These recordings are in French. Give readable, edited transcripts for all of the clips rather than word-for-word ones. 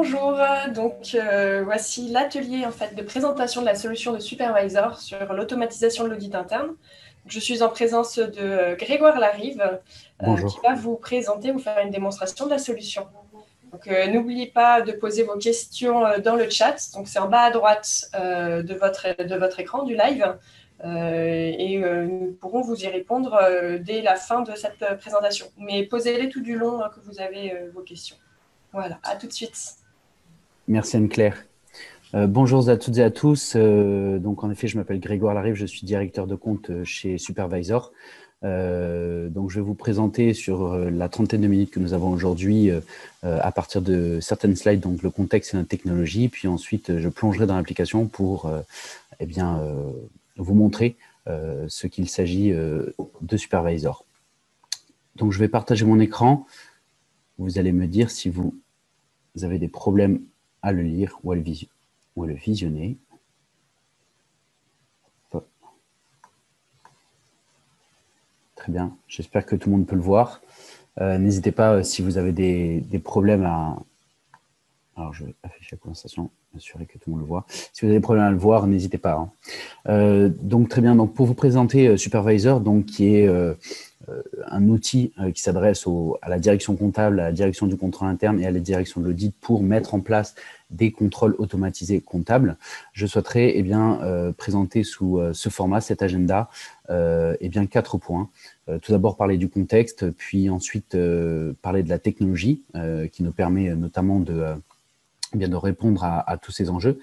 Bonjour, voici l'atelier de présentation de la solution de Supervisor sur l'automatisation de l'audit interne. Je suis en présence de Grégoire Larive qui Bonjour. va vous présenter, vous faire une démonstration de la solution. N'oubliez pas de poser vos questions dans le chat, donc c'est en bas à droite de votre écran du live nous pourrons vous y répondre dès la fin de cette présentation. Mais posez-les tout du long que vous avez vos questions. Voilà, à tout de suite. Merci Anne-Claire. Bonjour à toutes et à tous. Donc en effet, je m'appelle Grégoire Larive, je suis directeur de compte chez Supervisor. Donc je vais vous présenter sur la trentaine de minutes que nous avons aujourd'hui à partir de certaines slides, donc le contexte et la technologie. Puis ensuite, je plongerai dans l'application pour vous montrer ce qu'il s'agit de Supervisor. Donc je vais partager mon écran. Vous allez me dire si vous avez des problèmes à le lire ou à le visionner. Très bien, j'espère que tout le monde peut le voir. N'hésitez pas si vous avez des problèmes à... Alors, je vais afficher la conversation, m'assurer que tout le monde le voit. Si vous avez des problèmes à le voir, n'hésitez pas. Donc, très bien. Donc, pour vous présenter Supervisor, donc, qui est un outil qui s'adresse à la direction comptable, à la direction du contrôle interne et à la direction de l'audit pour mettre en place des contrôles automatisés comptables. Je souhaiterais présenter sous ce format, cet agenda, 4 points. Tout d'abord parler du contexte, puis ensuite parler de la technologie qui nous permet notamment de répondre à tous ces enjeux.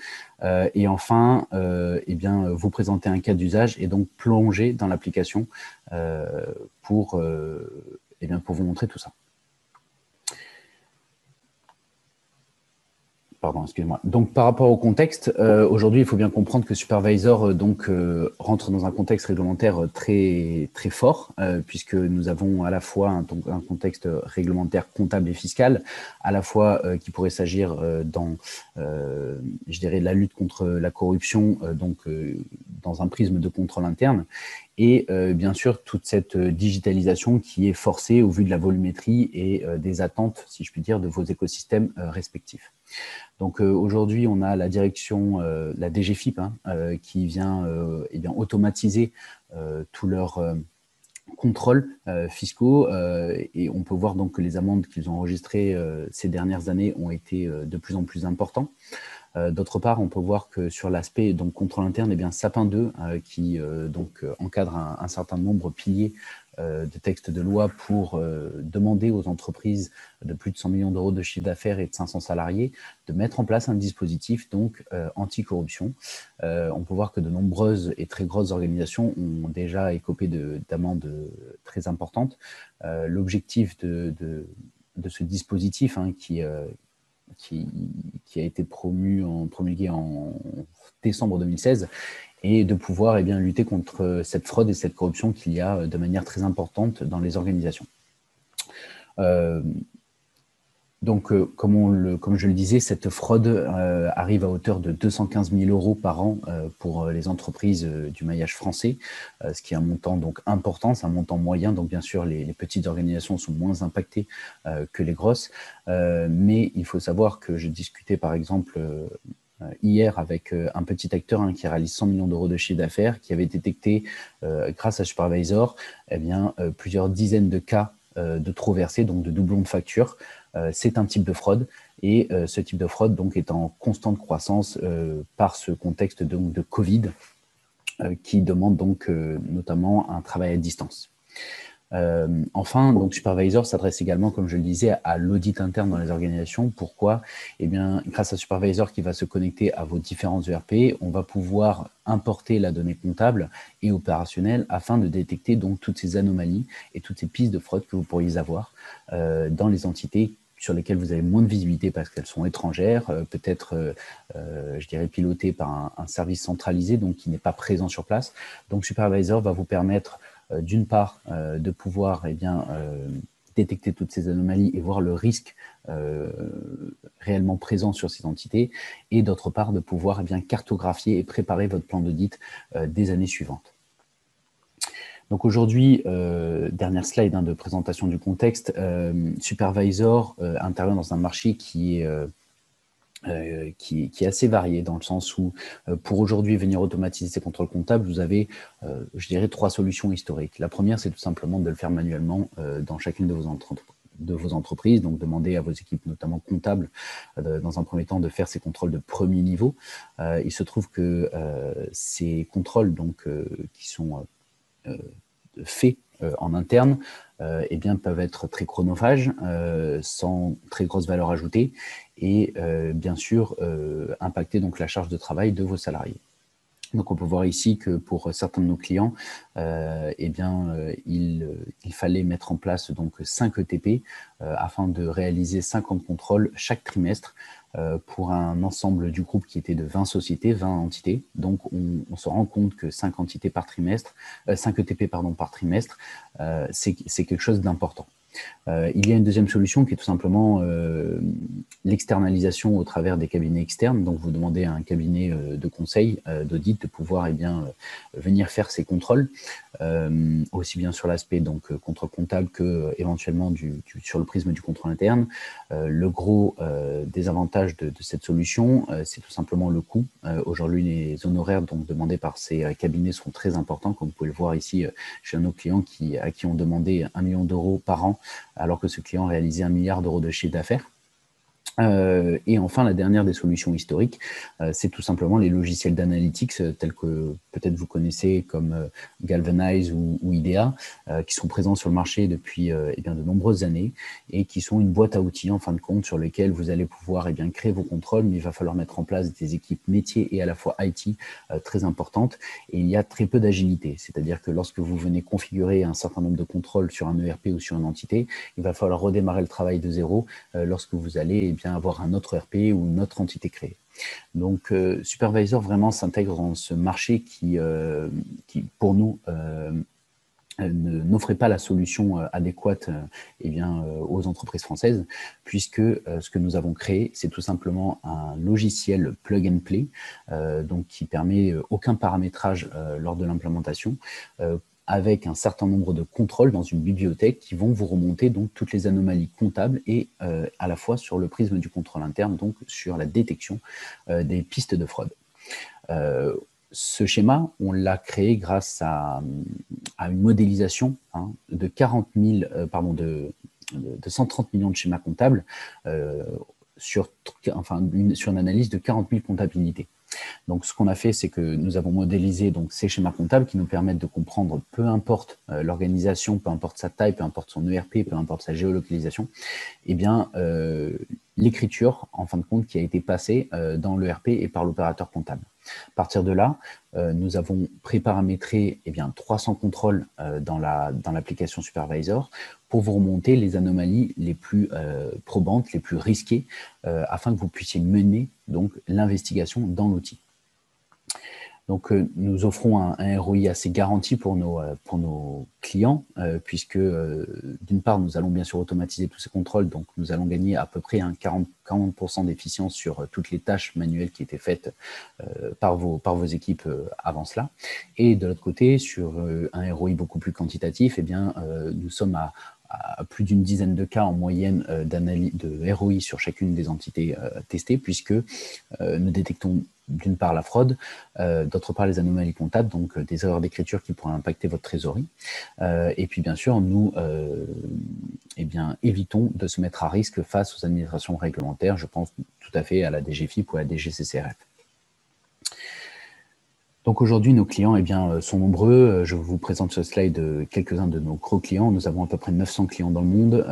Et enfin, vous présenter un cas d'usage et donc plonger dans l'application pour vous montrer tout ça. Pardon, excusez-moi. Donc, par rapport au contexte, aujourd'hui, il faut bien comprendre que Supervisor rentre dans un contexte réglementaire très, très fort, puisque nous avons à la fois un contexte réglementaire comptable et fiscal, à la fois qui pourrait s'agir dans, la lutte contre la corruption, dans un prisme de contrôle interne, et bien sûr toute cette digitalisation qui est forcée au vu de la volumétrie et des attentes, si je puis dire, de vos écosystèmes respectifs. Donc aujourd'hui, on a la direction, la DGFiP, qui vient automatiser tous leurs contrôles fiscaux et on peut voir donc que les amendes qu'ils ont enregistrées ces dernières années ont été de plus en plus importantes. D'autre part, on peut voir que sur l'aspect contrôle interne, Sapin 2 qui encadre un certain nombre de piliers de textes de loi pour demander aux entreprises de plus de 100 millions d'euros de chiffre d'affaires et de 500 salariés de mettre en place un dispositif anti-corruption. On peut voir que de nombreuses et très grosses organisations ont déjà écopé d'amendes très importantes. L'objectif de ce dispositif qui a été promulgué en décembre 2016, et de pouvoir lutter contre cette fraude et cette corruption qu'il y a de manière très importante dans les organisations. Comme je le disais, cette fraude arrive à hauteur de 215 000 euros par an pour les entreprises du maillage français, ce qui est un montant important, c'est un montant moyen, donc bien sûr les petites organisations sont moins impactées que les grosses, mais il faut savoir que je discutais par exemple hier avec un petit acteur qui réalise 100 millions d'euros de chiffre d'affaires, qui avait détecté grâce à Supervisor plusieurs dizaines de cas de trop versés, donc de doublons de facture. C'est un type de fraude et ce type de fraude est en constante croissance par ce contexte de Covid qui demande notamment un travail à distance. Enfin, Supervisor s'adresse également, comme je le disais, à l'audit interne dans les organisations. Pourquoi? Grâce à Supervisor qui va se connecter à vos différents ERP, on va pouvoir importer la donnée comptable et opérationnelle afin de détecter toutes ces anomalies et toutes ces pistes de fraude que vous pourriez avoir dans les entités sur lesquelles vous avez moins de visibilité parce qu'elles sont étrangères, peut-être, pilotées par un service centralisé, qui n'est pas présent sur place. Donc, Supervisor va vous permettre d'une part, de pouvoir détecter toutes ces anomalies et voir le risque réellement présent sur ces entités, et d'autre part, de pouvoir cartographier et préparer votre plan d'audit des années suivantes. Donc aujourd'hui, dernière slide de présentation du contexte, Supervisor intervient dans un marché qui est qui est assez varié dans le sens où, pour aujourd'hui venir automatiser ces contrôles comptables, vous avez, je dirais, 3 solutions historiques. La première, c'est tout simplement de le faire manuellement dans chacune de vos entreprises, donc demander à vos équipes, notamment comptables, dans un premier temps, de faire ces contrôles de premier niveau. Il se trouve que ces contrôles donc, qui sont faits en interne, eh bien, peuvent être très chronophages, sans très grosse valeur ajoutée, et bien sûr impacter donc la charge de travail de vos salariés. Donc, on peut voir ici que pour certains de nos clients, eh bien, il fallait mettre en place donc 5 ETP afin de réaliser 50 contrôles chaque trimestre pour un ensemble du groupe qui était de 20 sociétés, 20 entités. Donc, on se rend compte que 5 entités par trimestre, 5 ETP pardon, par trimestre, c'est quelque chose d'important. Il y a une deuxième solution qui est tout simplement l'externalisation au travers des cabinets externes. Donc, vous demandez à un cabinet de conseil, d'audit, de pouvoir venir faire ces contrôles, aussi bien sur l'aspect contrôle comptable que éventuellement sur le prisme du contrôle interne. Le gros des avantages de cette solution, c'est tout simplement le coût. Aujourd'hui, les honoraires demandés par ces cabinets sont très importants, comme vous pouvez le voir ici chez nos clients à qui on demandait 1 million d'euros par an, alors que ce client réalisait 1 milliard d'euros de chiffre d'affaires. Et enfin, la dernière des solutions historiques, c'est tout simplement les logiciels d'analytics tels que peut-être vous connaissez comme Galvanize ou IDEA, qui sont présents sur le marché depuis de nombreuses années et qui sont une boîte à outils en fin de compte sur lesquels vous allez pouvoir créer vos contrôles, mais il va falloir mettre en place des équipes métiers et à la fois IT très importantes, et il y a très peu d'agilité, c'est-à-dire que lorsque vous venez configurer un certain nombre de contrôles sur un ERP ou sur une entité, il va falloir redémarrer le travail de zéro lorsque vous allez avoir un autre RP ou une autre entité créée. Donc, Supervisor vraiment s'intègre dans ce marché qui pour nous, n'offrait pas la solution adéquate aux entreprises françaises, puisque ce que nous avons créé, c'est tout simplement un logiciel plug and play, donc qui permet aucun paramétrage lors de l'implémentation, avec un certain nombre de contrôles dans une bibliothèque qui vont vous remonter donc toutes les anomalies comptables et à la fois sur le prisme du contrôle interne, donc sur la détection des pistes de fraude. Ce schéma, on l'a créé grâce à une modélisation de 130 millions de schémas comptables sur une analyse de 40 000 comptabilités. Donc, ce qu'on a fait, c'est que nous avons modélisé ces schémas comptables qui nous permettent de comprendre, peu importe l'organisation, peu importe sa taille, peu importe son ERP, peu importe sa géolocalisation, l'écriture, en fin de compte, qui a été passée dans l'ERP et par l'opérateur comptable. À partir de là, nous avons préparamétré 300 contrôles dans l'application Supervisor pour vous remonter les anomalies les plus probantes, les plus risquées, afin que vous puissiez mener l'investigation dans l'outil. Donc, nous offrons un ROI assez garanti pour nos clients, puisque d'une part, nous allons bien sûr automatiser tous ces contrôles, donc nous allons gagner à peu près 40% d'efficience sur toutes les tâches manuelles qui étaient faites par vos équipes avant cela. Et de l'autre côté, sur un ROI beaucoup plus quantitatif, nous sommes à plus d'une dizaine de cas en moyenne de ROI sur chacune des entités testées, puisque nous détectons d'une part la fraude, d'autre part les anomalies comptables, donc des erreurs d'écriture qui pourraient impacter votre trésorerie. Et puis bien sûr, nous évitons de se mettre à risque face aux administrations réglementaires. Je pense tout à fait à la DGFiP ou à la DGCCRF. Donc aujourd'hui, nos clients sont nombreux. Je vous présente ce slide quelques-uns de nos gros clients. Nous avons à peu près 900 clients dans le monde,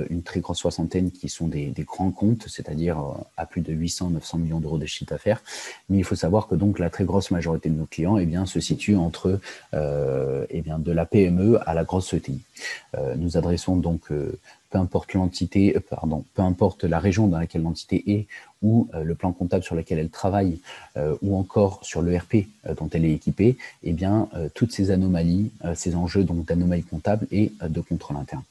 une très grosse soixantaine qui sont des grands comptes, c'est-à-dire à plus de 800-900 millions d'euros de chiffre d'affaires. Mais il faut savoir que donc la très grosse majorité de nos clients se situe entre de la PME à la grosse ETI. Nous adressons donc peu importe l'entité, peu importe la région dans laquelle l'entité est, ou le plan comptable sur lequel elle travaille, ou encore sur l'ERP dont elle est équipée, toutes ces anomalies, ces enjeux d'anomalies comptables et de contrôle interne.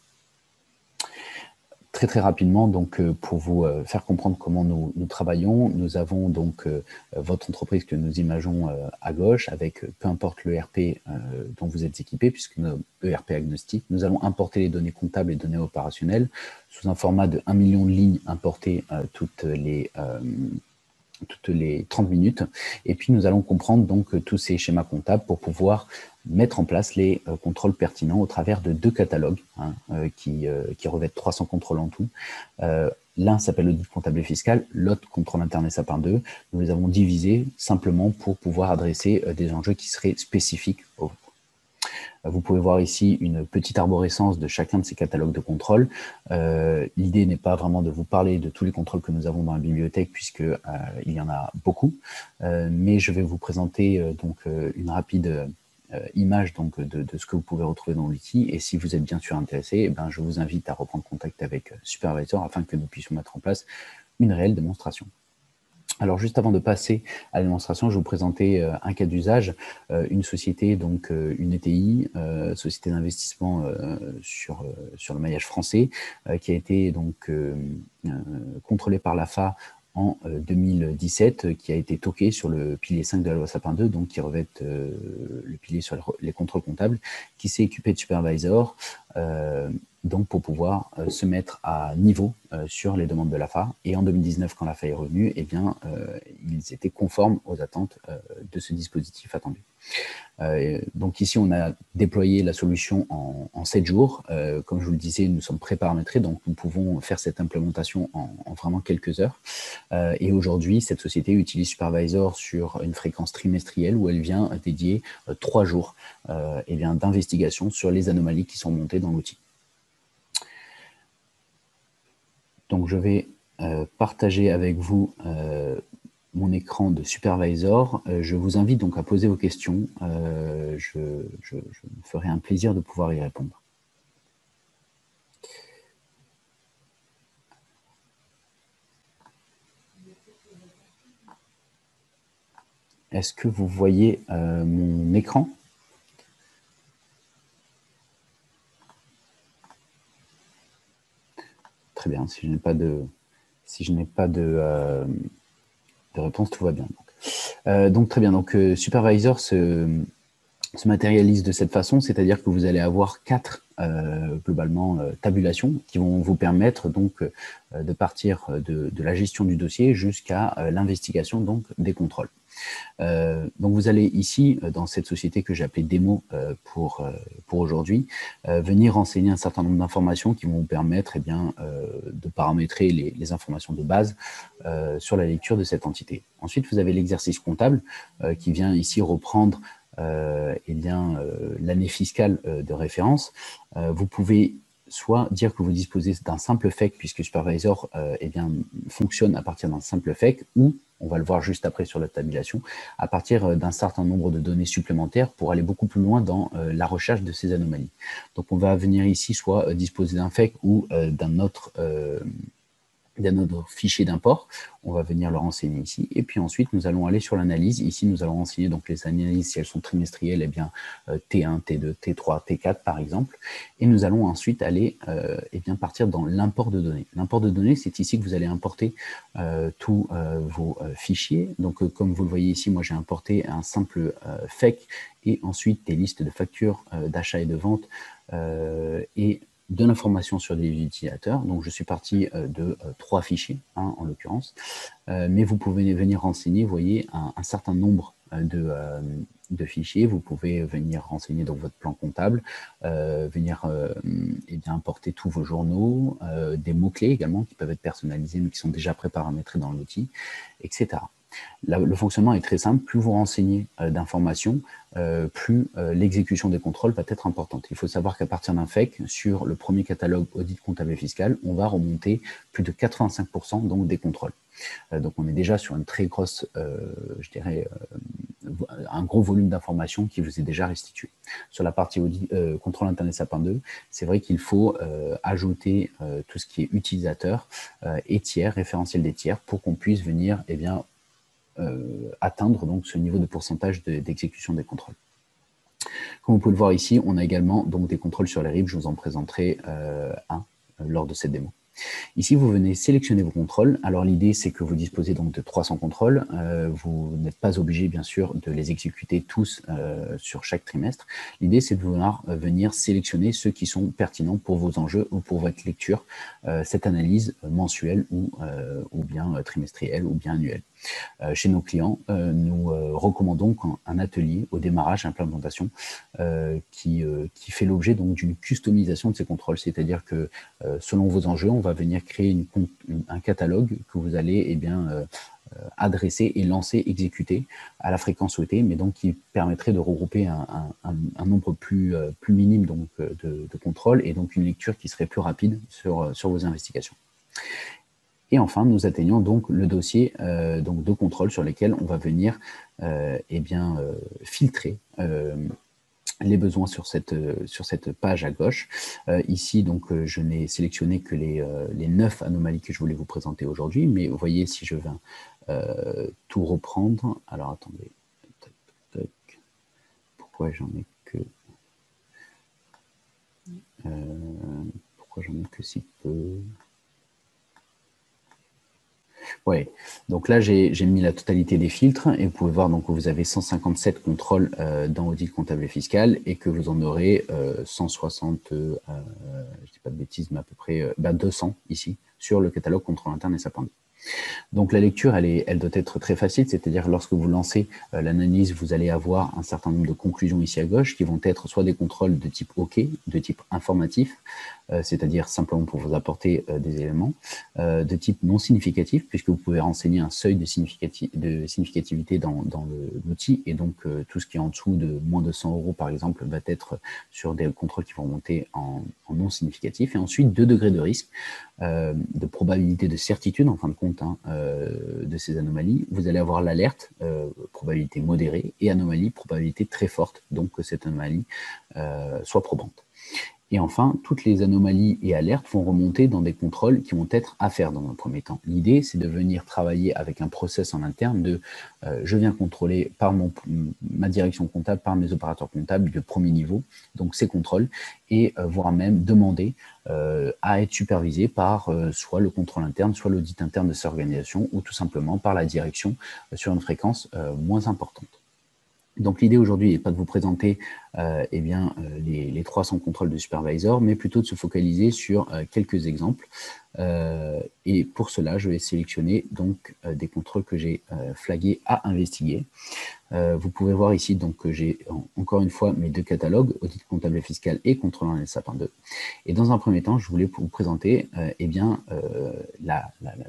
Très très rapidement, donc pour vous faire comprendre comment nous travaillons, nous avons donc votre entreprise que nous imageons à gauche avec peu importe l'ERP dont vous êtes équipé, puisque nous ERP agnostique. Nous allons importer les données comptables et données opérationnelles sous un format de 1 million de lignes importées toutes les toutes les 30 minutes. Et puis, nous allons comprendre donc tous ces schémas comptables pour pouvoir mettre en place les contrôles pertinents au travers de 2 catalogues qui revêtent 300 contrôles en tout. L'un s'appelle l'audit comptable et fiscal, l'autre contrôle interne et sapin 2. Nous les avons divisés simplement pour pouvoir adresser des enjeux qui seraient spécifiques au vôtre. Vous pouvez voir ici une petite arborescence de chacun de ces catalogues de contrôle. L'idée n'est pas vraiment de vous parler de tous les contrôles que nous avons dans la bibliothèque, puisqu'il y en a beaucoup, mais je vais vous présenter donc une rapide image donc, de ce que vous pouvez retrouver dans l'outil. Et si vous êtes bien sûr intéressé, eh ben, je vous invite à reprendre contact avec Supervisor afin que nous puissions mettre en place une réelle démonstration. Alors, juste avant de passer à la démonstration, je vais vous présenter un cas d'usage, une société, donc une ETI, société d'investissement sur le maillage français, qui a été donc contrôlée par l'AFA en 2017, qui a été toquée sur le pilier 5 de la loi Sapin 2, donc qui revêt le pilier sur les contrôles comptables, qui s'est équipé de Supervisor, donc pour pouvoir se mettre à niveau sur les demandes de l'AFA. Et en 2019, quand l'AFA est revenue, eh bien, ils étaient conformes aux attentes de ce dispositif attendu. Donc ici, on a déployé la solution en 7 jours. Comme je vous le disais, nous sommes pré-paramétrés, donc nous pouvons faire cette implémentation en vraiment quelques heures. Et aujourd'hui, cette société utilise Supervisor sur une fréquence trimestrielle où elle vient dédier 3 jours d'investigation sur les anomalies qui sont montées dans l'outil. Donc, je vais partager avec vous mon écran de Supervisor. Je vous invite donc à poser vos questions. Je me ferai un plaisir de pouvoir y répondre. Est-ce que vous voyez mon écran ? Très bien, si je n'ai pas de réponse, tout va bien. Donc très bien, donc Supervisor se matérialise de cette façon, c'est-à-dire que vous allez avoir 4 globalement tabulations qui vont vous permettre donc de partir de la gestion du dossier jusqu'à l'investigation donc des contrôles. Donc vous allez ici, dans cette société que j'ai appelée démo pour aujourd'hui, venir renseigner un certain nombre d'informations qui vont vous permettre de paramétrer les informations de base sur la lecture de cette entité. Ensuite, vous avez l'exercice comptable qui vient ici reprendre l'année fiscale de référence. Vous pouvez soit dire que vous disposez d'un simple FEC, puisque Supervisor fonctionne à partir d'un simple FEC, ou, on va le voir juste après sur la tabulation, à partir d'un certain nombre de données supplémentaires pour aller beaucoup plus loin dans la recherche de ces anomalies. Donc on va venir ici soit disposer d'un FEC ou d'un autre fichier d'import, on va venir le renseigner ici, et puis ensuite nous allons aller sur l'analyse. Ici nous allons renseigner donc les analyses, si elles sont trimestrielles, T1, T2, T3, T4 par exemple, et nous allons ensuite aller partir dans l'import de données. L'import de données, c'est ici que vous allez importer tous vos fichiers. Donc comme vous le voyez ici, moi j'ai importé un simple FEC et ensuite des listes de factures d'achat et de vente et de l'information sur les utilisateurs. Donc, je suis parti de 3 fichiers, en l'occurrence. Mais vous pouvez venir renseigner, vous voyez, un certain nombre de fichiers. Vous pouvez venir renseigner donc votre plan comptable, importer tous vos journaux, des mots-clés également qui peuvent être personnalisés, mais qui sont déjà pré-paramétrés dans l'outil, etc. Le fonctionnement est très simple. Plus vous renseignez d'informations, plus l'exécution des contrôles va être importante. Il faut savoir qu'à partir d'un FEC, sur le premier catalogue audit comptable et fiscal, on va remonter plus de 85% donc des contrôles. Donc on est déjà sur une très grosse, un gros volume d'informations qui vous est déjà restitué. Sur la partie audit, contrôle interne et sapin 2, c'est vrai qu'il faut ajouter tout ce qui est utilisateur et tiers, référentiel des tiers, pour qu'on puisse venir atteindre donc ce niveau de pourcentage d'exécution des contrôles. Comme vous pouvez le voir ici, on a également donc des contrôles sur les RIB. Je vous en présenterai un lors de cette démo. Ici, vous venez sélectionner vos contrôles. Alors l'idée, c'est que vous disposez donc de 300 contrôles. Vous n'êtes pas obligé, bien sûr, de les exécuter tous sur chaque trimestre. L'idée, c'est de venir sélectionner ceux qui sont pertinents pour vos enjeux ou pour votre lecture, cette analyse mensuelle ou bien trimestrielle ou bien annuelle. chez nos clients, nous recommandons un atelier au démarrage, implémentation, qui fait l'objet donc d'une customisation de ces contrôles. C'est-à-dire que selon vos enjeux, on va venir créer un catalogue que vous allez adresser et lancer, exécuter à la fréquence souhaitée, mais donc qui permettrait de regrouper un nombre plus minime donc, de contrôles et donc une lecture qui serait plus rapide sur vos investigations. Et enfin, nous atteignons donc le dossier donc de contrôle sur lesquels on va venir filtrer les besoins sur cette page à gauche. Ici, donc, je n'ai sélectionné que les 9 anomalies que je voulais vous présenter aujourd'hui, mais vous voyez, si je viens tout reprendre, alors attendez, tac, tac, tac. Pourquoi j'en ai que si peu? Ouais, donc là j'ai mis la totalité des filtres et vous pouvez voir donc que vous avez 157 contrôles dans audit comptable et fiscal et que vous en aurez 160, je dis pas de bêtises, mais à peu près 200 ici sur le catalogue contrôle interne et SAP 1. Donc la lecture, elle doit être très facile, c'est-à-dire lorsque vous lancez l'analyse, vous allez avoir un certain nombre de conclusions ici à gauche qui vont être soit des contrôles de type OK, de type informatif, c'est-à-dire simplement pour vous apporter des éléments, de type non significatif, puisque vous pouvez renseigner un seuil de significativité dans l'outil, et donc tout ce qui est en dessous de moins de 100 € par exemple va être sur des contrôles qui vont monter en non significatif, et ensuite 2 degrés de risque, de probabilité de certitude en fin de compte de ces anomalies. Vous allez avoir l'alerte, probabilité modérée, et anomalie, probabilité très forte, donc que cette anomalie soit probante. Et enfin, toutes les anomalies et alertes vont remonter dans des contrôles qui vont être à faire dans un premier temps. L'idée, c'est de venir travailler avec un process en interne de je viens contrôler par ma direction comptable, par mes opérateurs comptables de premier niveau, donc ces contrôles, et voire même demander à être supervisé par soit le contrôle interne, soit l'audit interne de cette organisation, ou tout simplement par la direction sur une fréquence moins importante. Donc l'idée aujourd'hui n'est pas de vous présenter les 300 contrôles de supervisor, mais plutôt de se focaliser sur quelques exemples. Et pour cela, je vais sélectionner donc des contrôles que j'ai flagués à investiguer. Vous pouvez voir ici donc que j'ai encore une fois mes 2 catalogues, audit comptable et fiscal et contrôle en SAP 2. Et dans un premier temps, je voulais vous présenter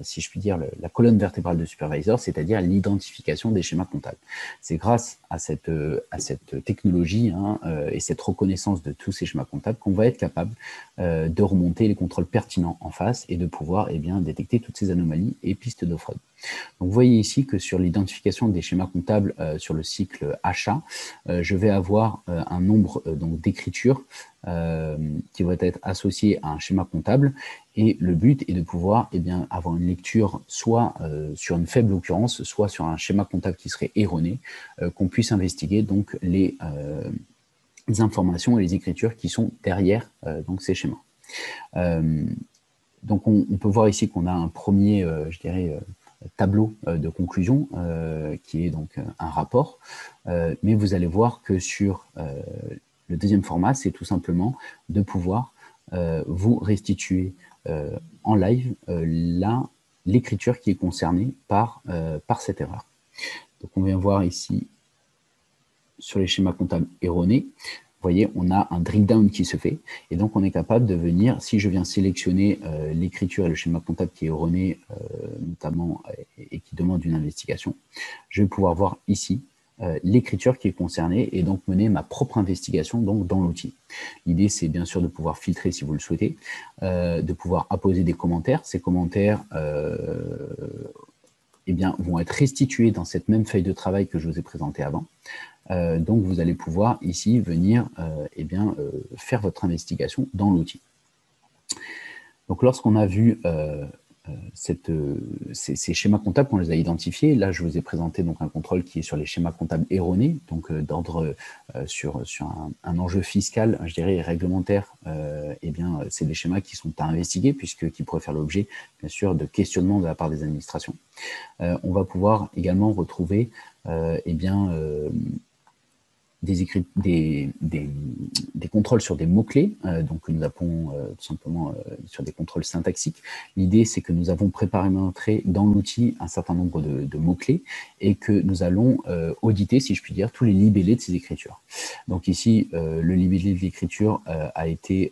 si je puis dire, la colonne vertébrale de supervisor, c'est-à-dire l'identification des schémas comptables. C'est grâce à cette technologie et cette reconnaissance de tous ces schémas comptables qu'on va être capable de remonter les contrôles pertinents en face et de pouvoir détecter toutes ces anomalies et pistes de fraude. Donc, vous voyez ici que sur l'identification des schémas comptables sur le cycle achat, je vais avoir un nombre d'écritures qui va être associé à un schéma comptable, et le but est de pouvoir avoir une lecture soit sur une faible occurrence, soit sur un schéma comptable qui serait erroné, qu'on puisse investiguer donc les informations et les écritures qui sont derrière donc ces schémas. Donc on peut voir ici qu'on a un premier, tableau de conclusion qui est donc un rapport, mais vous allez voir que sur le deuxième format, c'est tout simplement de pouvoir vous restituer en live l'écriture qui est concernée par cette erreur. Donc on vient voir ici sur les schémas comptables erronés. Vous voyez, on a un drill down qui se fait, et donc on est capable de venir, si je viens sélectionner l'écriture et le schéma comptable qui est erroné, notamment, et qui demande une investigation, je vais pouvoir voir ici l'écriture qui est concernée et donc mener ma propre investigation donc, dans l'outil. L'idée, c'est bien sûr de pouvoir filtrer si vous le souhaitez, de pouvoir apposer des commentaires. Ces commentaires vont être restitués dans cette même feuille de travail que je vous ai présentée avant. Donc, vous allez pouvoir ici venir faire votre investigation dans l'outil. Donc, lorsqu'on a vu ces schémas comptables, qu'on les a identifiés, là, je vous ai présenté donc un contrôle qui est sur les schémas comptables erronés, donc d'ordre sur un enjeu fiscal, je dirais, et réglementaire. C'est des schémas qui sont à investiguer, qui pourraient faire l'objet, bien sûr, de questionnements de la part des administrations. On va pouvoir également retrouver des contrôles sur des mots-clés, donc que nous appelons tout simplement sur des contrôles syntaxiques. L'idée, c'est que nous avons préparémentré dans l'outil un certain nombre de mots-clés et que nous allons auditer, si je puis dire, tous les libellés de ces écritures. Donc ici, le libellé de l'écriture a été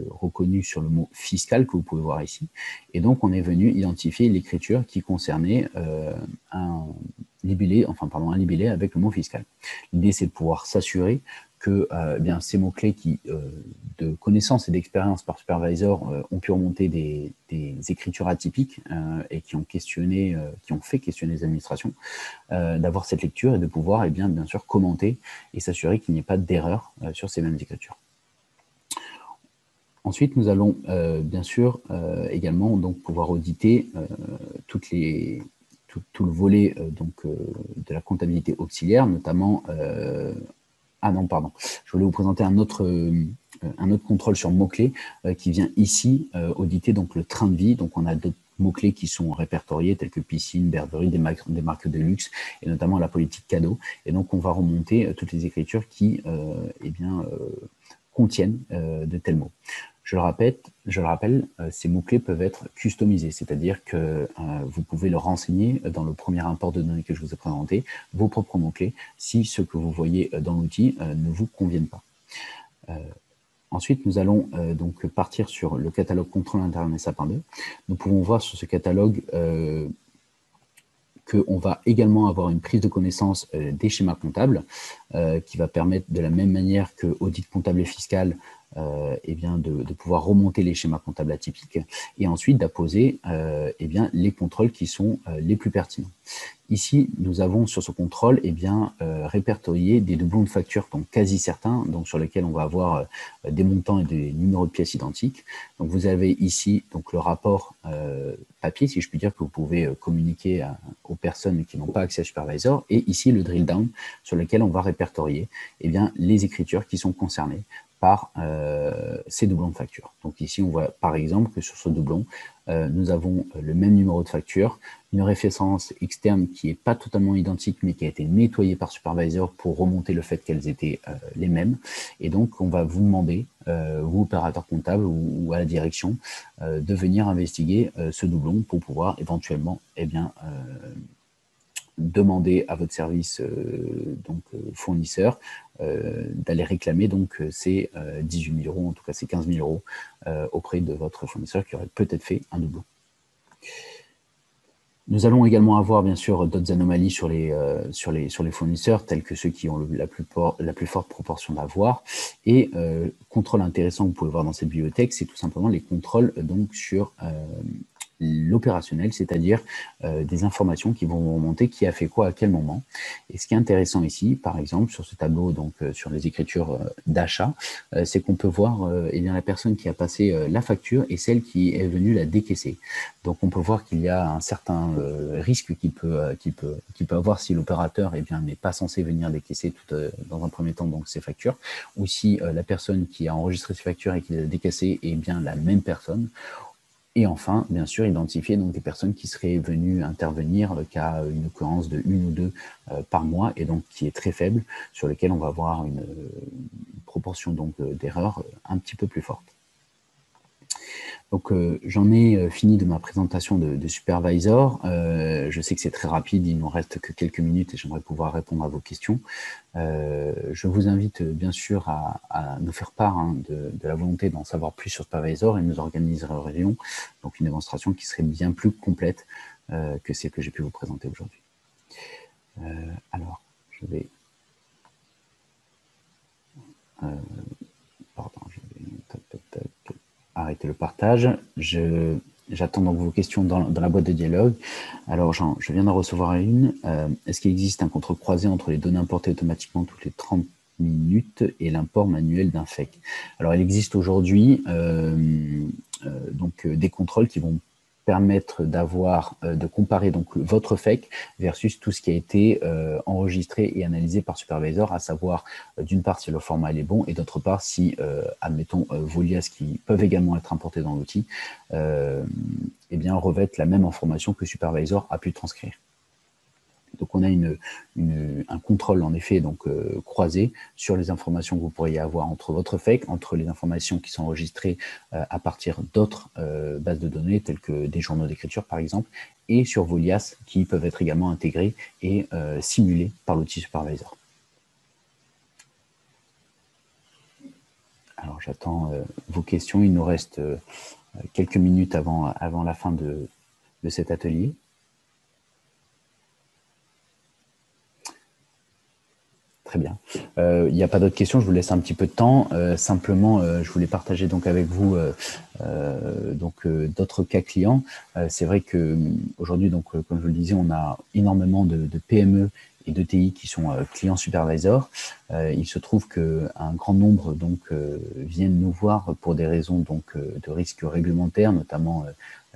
reconnu sur le mot fiscal que vous pouvez voir ici. Et donc, on est venu identifier l'écriture qui concernait un libellé avec le mot fiscal. L'idée, c'est de pouvoir s'assurer que ces mots-clés de connaissances et d'expérience par supervisor ont pu remonter des écritures atypiques et qui ont fait questionner les administrations, d'avoir cette lecture et de pouvoir bien sûr commenter et s'assurer qu'il n'y ait pas d'erreur sur ces mêmes écritures. Ensuite, nous allons bien sûr également pouvoir auditer tout le volet de la comptabilité auxiliaire, notamment je voulais vous présenter un autre contrôle sur mots-clés qui vient ici auditer le train de vie. Donc on a d'autres mots-clés qui sont répertoriés tels que piscine, bergerie, des marques de luxe et notamment la politique cadeau. Et donc on va remonter toutes les écritures qui contiennent de tels mots. Je le rappelle, ces mots-clés peuvent être customisés, c'est-à-dire que vous pouvez le renseigner dans le premier import de données que je vous ai présenté, vos propres mots-clés, si ce que vous voyez dans l'outil ne vous conviennent pas. Ensuite, nous allons partir sur le catalogue contrôle interne Sapin 2. Nous pouvons voir sur ce catalogue qu'on va également avoir une prise de connaissance des schémas comptables qui va permettre de la même manière que audit comptable et fiscal de pouvoir remonter les schémas comptables atypiques et ensuite d'apposer les contrôles qui sont les plus pertinents. Ici, nous avons sur ce contrôle répertorié des doublons de factures, donc quasi certains, sur lesquels on va avoir des montants et des numéros de pièces identiques. Donc vous avez ici le rapport papier, si je puis dire, que vous pouvez communiquer aux personnes qui n'ont pas accès à Supervisor, et ici le drill down sur lequel on va répertorier les écritures qui sont concernées par ces doublons de facture. Donc ici, on voit par exemple que sur ce doublon, nous avons le même numéro de facture, une référence externe qui n'est pas totalement identique, mais qui a été nettoyée par Supervisor pour remonter le fait qu'elles étaient les mêmes. Et donc, on va vous demander, vous, opérateur comptable ou à la direction, de venir investiguer ce doublon pour pouvoir éventuellement demander à votre service fournisseur d'aller réclamer ces 18 000 €, en tout cas ces 15 000 € auprès de votre fournisseur qui aurait peut-être fait un doublon. Nous allons également avoir bien sûr d'autres anomalies sur les fournisseurs, tels que ceux qui ont la plus forte proportion d'avoir. Et contrôle intéressant que vous pouvez voir dans cette bibliothèque, c'est tout simplement les contrôles sur l'opérationnel, c'est-à-dire des informations qui vont remonter qui a fait quoi à quel moment. Et ce qui est intéressant ici, par exemple, sur ce tableau, sur les écritures d'achat, c'est qu'on peut voir la personne qui a passé la facture et celle qui est venue la décaisser. Donc on peut voir qu'il y a un certain risque qu'il peut avoir si l'opérateur n'est pas censé venir décaisser dans un premier temps ces factures, ou si la personne qui a enregistré ces factures et qui les a décaissées est bien la même personne. Et enfin, bien sûr, identifier des personnes qui seraient venues intervenir qu'à une occurrence de 1 ou 2 par mois et donc qui est très faible, sur lesquelles on va avoir une proportion d'erreurs un petit peu plus forte. Donc j'en ai fini de ma présentation de Supervisor. Je sais que c'est très rapide, il ne nous reste que quelques minutes et j'aimerais pouvoir répondre à vos questions. Je vous invite bien sûr à nous faire part de la volonté d'en savoir plus sur Supervisor et nous organiserons donc une démonstration qui serait bien plus complète que celle que j'ai pu vous présenter aujourd'hui. Alors, je vais... arrêter le partage. J'attends donc vos questions dans la boîte de dialogue. Alors, je viens d'en recevoir une. Est-ce qu'il existe un contrôle croisé entre les données importées automatiquement toutes les 30 minutes et l'import manuel d'un FEC? Alors, il existe aujourd'hui des contrôles qui vont permettre de comparer votre FEC versus tout ce qui a été enregistré et analysé par Supervisor, à savoir d'une part si le format est bon et d'autre part si, admettons, vos liasses qui peuvent également être importées dans l'outil, revêtent la même information que Supervisor a pu transcrire. Donc, on a un contrôle, en effet, donc, croisé sur les informations que vous pourriez avoir entre votre FEC, entre les informations qui sont enregistrées à partir d'autres bases de données, telles que des journaux d'écriture, par exemple, et sur vos liasses qui peuvent être également intégrées et simulées par l'outil Supervisor. Alors, j'attends vos questions. Il nous reste quelques minutes avant la fin de cet atelier. Très bien. Il n'y a pas d'autres questions, je vous laisse un petit peu de temps. Simplement, je voulais partager donc avec vous d'autres cas clients. C'est vrai qu'aujourd'hui, comme je vous le disais, on a énormément de PME et d'ETI qui sont clients Supervisor. Il se trouve qu'un grand nombre viennent nous voir pour des raisons de risques réglementaires, notamment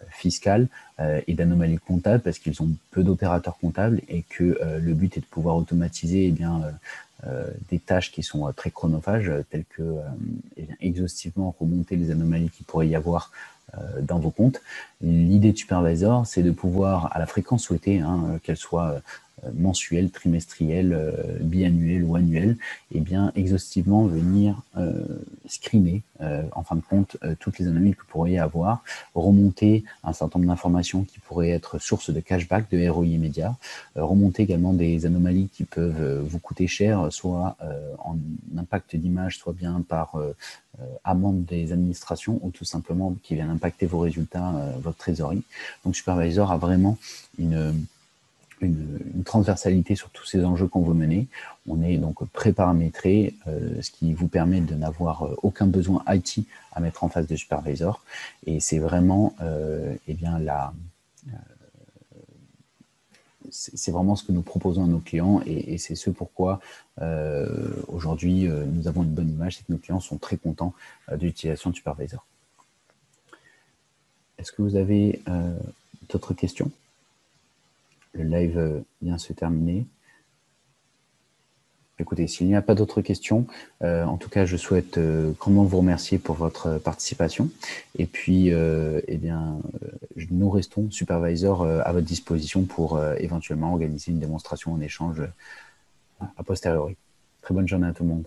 fiscales et d'anomalies comptables, parce qu'ils ont peu d'opérateurs comptables et que le but est de pouvoir automatiser des tâches qui sont très chronophages, telles que exhaustivement remonter les anomalies qu'il pourrait y avoir dans vos comptes. L'idée de Supervisor, c'est de pouvoir, à la fréquence souhaitée, qu'elle soit mensuelle, trimestrielle, biannuelle ou annuelle, et bien exhaustivement venir screener, en fin de compte, toutes les anomalies que vous pourriez avoir, remonter un certain nombre d'informations qui pourraient être source de cashback, de ROI immédiat, remonter également des anomalies qui peuvent vous coûter cher, soit en impact d'image, soit bien par amende des administrations, ou tout simplement qui viennent impacter vos résultats, votre trésorerie. Donc Supervisor a vraiment une transversalité sur tous ces enjeux qu'on veut mener. On est donc pré-paramétré, ce qui vous permet de n'avoir aucun besoin IT à mettre en face de Supervisor. Et c'est vraiment c'est vraiment ce que nous proposons à nos clients, et c'est ce pourquoi aujourd'hui nous avons une bonne image, c'est que nos clients sont très contents de l'utilisation de Supervisor. Est-ce que vous avez d'autres questions? Le live vient se terminer. Écoutez, s'il n'y a pas d'autres questions, en tout cas, je souhaite grandement vous remercier pour votre participation. Et puis, nous restons Supervisor à votre disposition pour éventuellement organiser une démonstration en échange a posteriori. Très bonne journée à tout le monde.